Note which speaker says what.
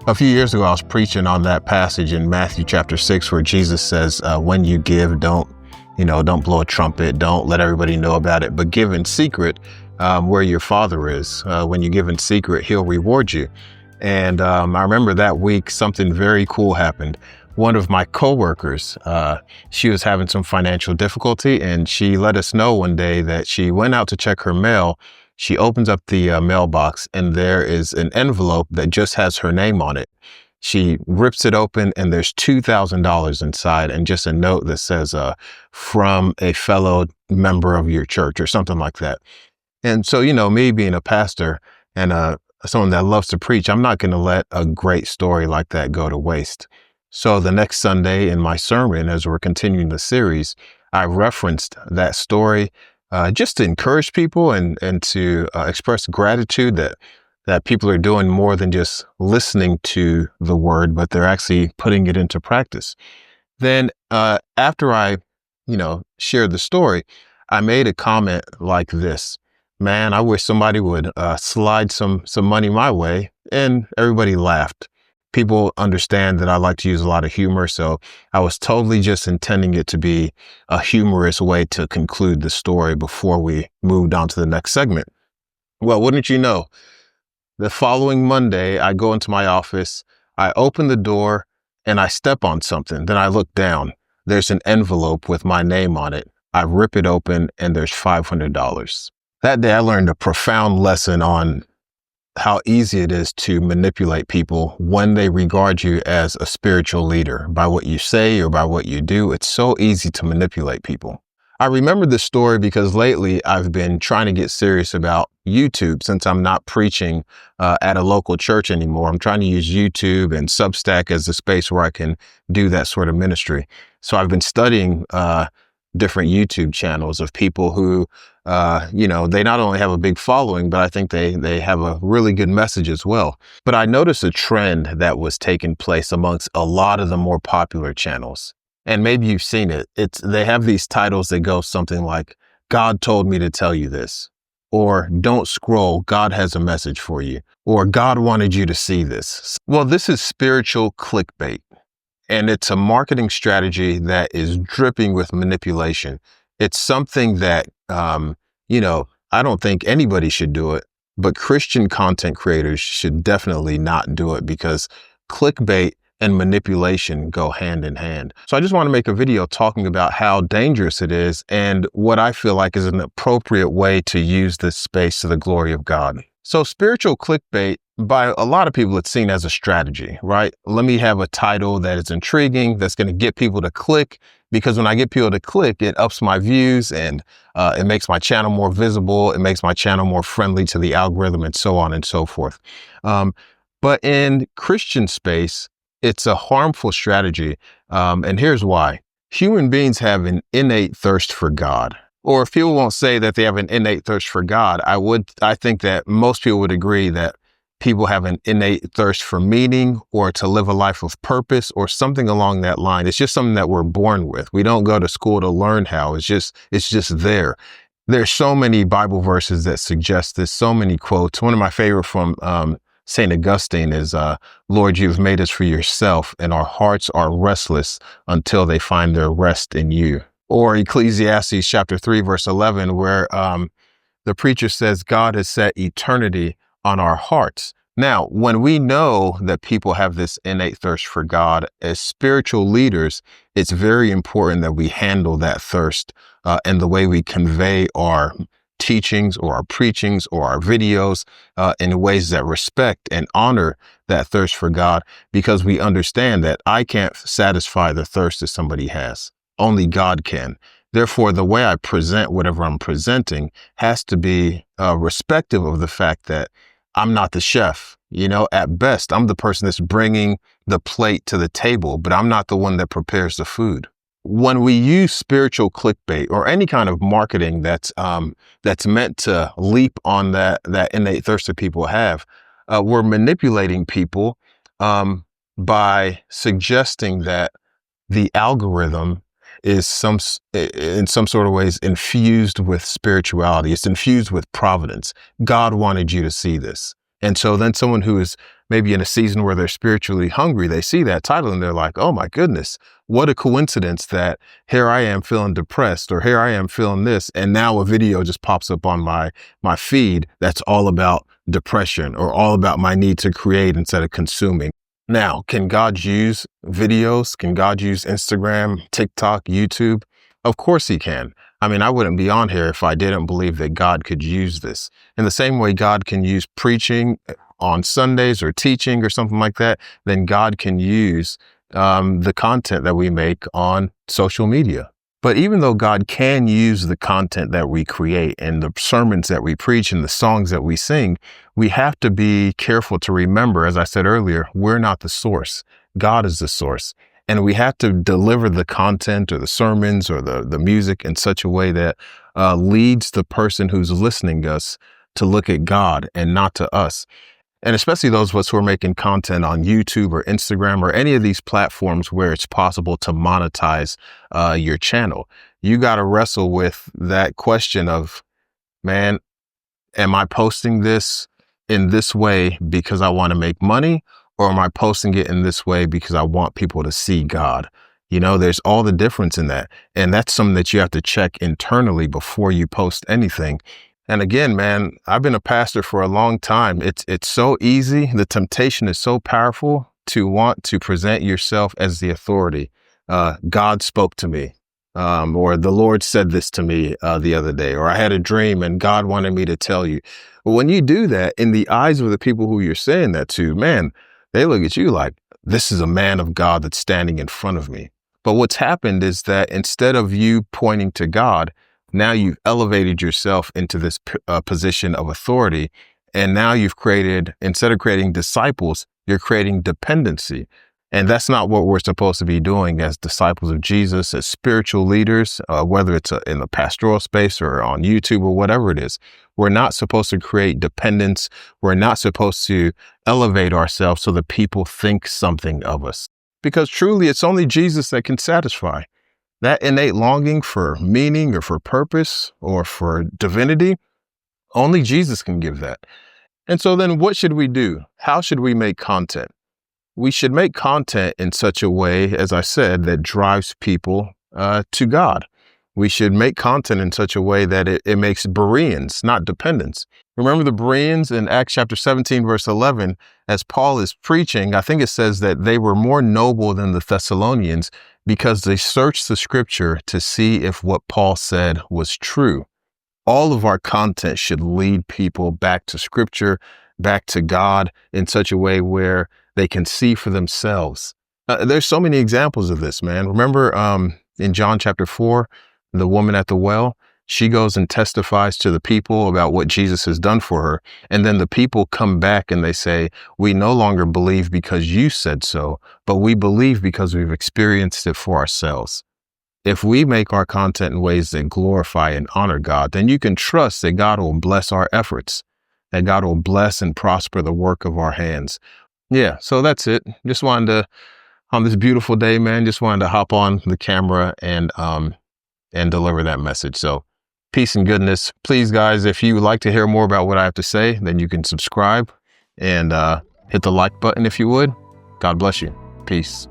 Speaker 1: A few years ago, I was preaching on that passage in Matthew chapter 6, where Jesus says, when you give, don't blow a trumpet, don't let everybody know about it, but give in secret, where your Father is. When you give in secret, he'll reward you. And I remember that week, something very cool happened. One of my coworkers, she was having some financial difficulty, and she let us know one day that she went out to check her mail. She opens up the mailbox, and there is an envelope that just has her name on it. She rips it open, and there's $2,000 inside, and just a note that says, from a fellow member of your church, or something like that. And so, me being a pastor and someone that loves to preach, I'm not going to let a great story like that go to waste. So the next Sunday in my sermon, as we're continuing the series, I referenced that story just to encourage people and to express gratitude that people are doing more than just listening to the word, but they're actually putting it into practice. Then after I, shared the story, I made a comment like this: man, I wish somebody would slide some money my way. And everybody laughed. People understand that I like to use a lot of humor, so I was totally just intending it to be a humorous way to conclude the story before we moved on to the next segment. Well, wouldn't you know, the following Monday, I go into my office, I open the door, and I step on something. Then I look down. There's an envelope with my name on it. I rip it open, and there's $500. That day, I learned a profound lesson on how easy it is to manipulate people when they regard you as a spiritual leader. By what you say or by what you do, it's so easy to manipulate people. I remember this story because lately I've been trying to get serious about YouTube since I'm not preaching at a local church anymore. I'm trying to use YouTube and Substack as the space where I can do that sort of ministry. So I've been studying different YouTube channels of people who, they not only have a big following, but I think they have a really good message as well. But I noticed a trend that was taking place amongst a lot of the more popular channels. And maybe you've seen it. They have these titles that go something like, God told me to tell you this, or don't scroll, God has a message for you, or God wanted you to see this. Well, this is spiritual clickbait. And it's a marketing strategy that is dripping with manipulation. It's something that, I don't think anybody should do it, but Christian content creators should definitely not do it, because clickbait and manipulation go hand in hand. So I just want to make a video talking about how dangerous it is and what I feel like is an appropriate way to use this space to the glory of God. So spiritual clickbait, by a lot of people, it's seen as a strategy, right? Let me have a title that is intriguing, that's going to get people to click, because when I get people to click, it ups my views and it makes my channel more visible. It makes my channel more friendly to the algorithm, and so on and so forth. But in Christian space, it's a harmful strategy. And here's why. Human beings have an innate thirst for God. Or if people won't say that they have an innate thirst for God, I think that most people would agree that people have an innate thirst for meaning, or to live a life of purpose, or something along that line. It's just something that we're born with. We don't go to school to learn how. It's just there. There's so many Bible verses that suggest this, so many quotes. One of my favorite from St. Augustine is, Lord, you've made us for yourself, and our hearts are restless until they find their rest in you. Or Ecclesiastes chapter 3, verse 11, where the preacher says, God has set eternity on our hearts. Now, when we know that people have this innate thirst for God, as spiritual leaders, it's very important that we handle that thirst and the way we convey our teachings or our preachings or our videos in ways that respect and honor that thirst for God, because we understand that I can't satisfy the thirst that somebody has. Only God can. Therefore, the way I present whatever I'm presenting has to be respective of the fact that I'm not the chef. At best, I'm the person that's bringing the plate to the table, but I'm not the one that prepares the food. When we use spiritual clickbait or any kind of marketing that's meant to leap on that innate thirst that people have, we're manipulating people by suggesting that the algorithm is in some sort of ways infused with spirituality. It's infused with providence. God wanted you to see this. And so then someone who is maybe in a season where they're spiritually hungry, they see that title and they're like, oh my goodness, what a coincidence that here I am feeling depressed, or here I am feeling this. And now a video just pops up on my feed that's all about depression, or all about my need to create instead of consuming. Now, can God use videos? Can God use Instagram, TikTok, YouTube? Of course he can. I mean, I wouldn't be on here if I didn't believe that God could use this. In the same way God can use preaching on Sundays or teaching or something like that, then God can use the content that we make on social media. But even though God can use the content that we create and the sermons that we preach and the songs that we sing, we have to be careful to remember, as I said earlier, we're not the source. God is the source. And we have to deliver the content or the sermons or the music in such a way that leads the person who's listening to us to look at God and not to us. And especially those of us who are making content on YouTube or Instagram or any of these platforms where it's possible to monetize your channel. You got to wrestle with that question of, man, am I posting this in this way because I want to make money, or am I posting it in this way because I want people to see God? You know, there's all the difference in that. And that's something that you have to check internally before you post anything. And again, man, I've been a pastor for a long time. It's so easy. The temptation is so powerful to want to present yourself as the authority. God spoke to me, or the Lord said this to me the other day, or I had a dream and God wanted me to tell you. But when you do that, in the eyes of the people who you're saying that to, man, they look at you like, this is a man of God that's standing in front of me. But what's happened is that instead of you pointing to God, now you've elevated yourself into this position of authority. And now you've created, instead of creating disciples, you're creating dependency. And that's not what we're supposed to be doing as disciples of Jesus, as spiritual leaders, whether it's in the pastoral space or on YouTube or whatever it is. We're not supposed to create dependence. We're not supposed to elevate ourselves so that people think something of us. Because truly, it's only Jesus that can satisfy. That innate longing for meaning or for purpose or for divinity, only Jesus can give that. And so then what should we do? How should we make content? We should make content in such a way, as I said, that drives people to God. We should make content in such a way that it makes Bereans, not dependents. Remember the Bereans in Acts chapter 17, verse 11, as Paul is preaching, I think it says that they were more noble than the Thessalonians because they searched the scripture to see if what Paul said was true. All of our content should lead people back to scripture, back to God in such a way where they can see for themselves. There's so many examples of this, man. Remember in John chapter 4, the woman at the well, she goes and testifies to the people about what Jesus has done for her. And then the people come back and they say, we no longer believe because you said so, but we believe because we've experienced it for ourselves. If we make our content in ways that glorify and honor God, then you can trust that God will bless our efforts, that God will bless and prosper the work of our hands. Yeah, so that's it. Just wanted to, on this beautiful day, man, just wanted to hop on the camera and deliver that message. So peace and goodness. Please, guys, if you would like to hear more about what I have to say, then you can subscribe and hit the like button if you would. God bless you. Peace.